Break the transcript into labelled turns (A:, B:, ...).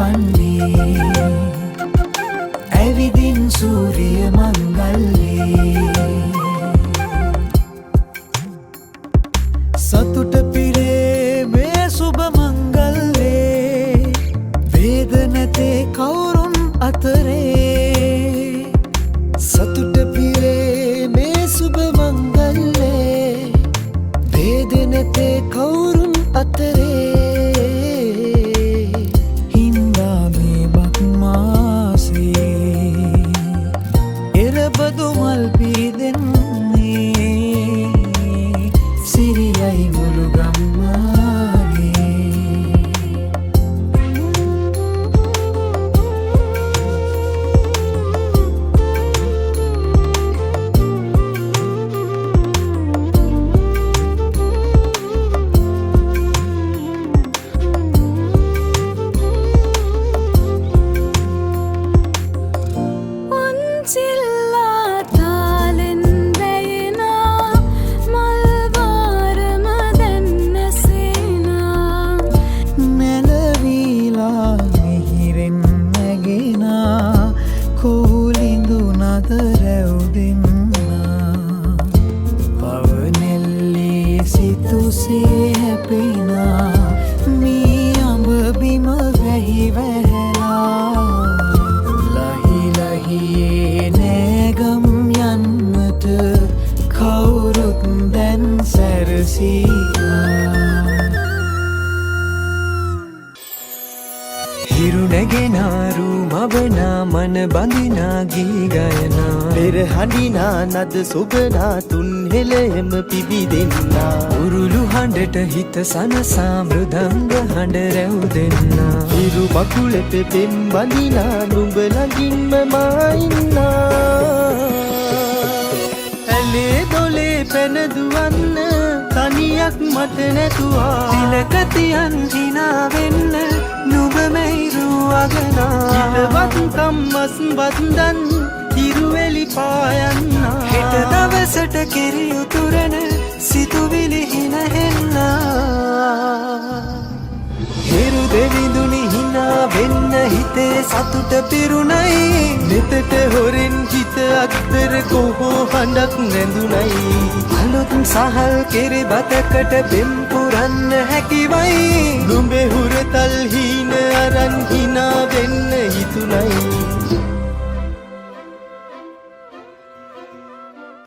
A: පන්නේ ඇවිදින් සූරිය මංගල්ලේ සතුට පිරේ මේ සුබ මංගල්ලේ වේද නැතේ කවුරුන් අතරේ සතුට පිරේ මේ සුබ මංගල්ලේ වේද නැතේ කවුරුන් අතරේ හින්දා මේ බක්මාසේ එරබදු මල් පීදෙන්නේ සිරියයි මුළු ගම්මානේ පවනෙල්ලේ සිතුසේ හැපෙනා මේ අඹ බිම වැහි වැහැලා ලහි ලහියේ නෑගම් යන්නට කවුරුත් දැන් සැරසීලා හිරු නැගෙනාරු මවනා මන බඳිනා ගී ගයනා පෙර හඬිනා නද සොබනා තුන් හෙළෙම පිබිදෙන්නා උරුළු හඬට හිත සනසා මෘදංග හඬ රැව් දෙන්නා හිරු බකුලෙට පෙම් බඳිනා නුඹ ළඟින්ම මා ඉන්නා ඇලේ දොලේ පැනදුවන්න තනියක් මට නැතුවා තිලක තියන් හිනා වෙන්න නුඹ මෙයිරු අගනා හිතවත් කම්මස් වන්දන් හිරුවෙලි පායන්නා හෙට දවසට කිරි උතුරන සිතුවිලි හිනහෙන්නා හිරු දෙවිඳුනි හිනා වෙන්න හිතේ සතුට පිරුණයි නෙතට හොරෙන් හිත අත්තර කොහෝ හඬක් නැඳුනයි අලුත් සහල් කෙරි බතකට පෙම් පුරන්න හැකිවයි නුඹේ හුරතල්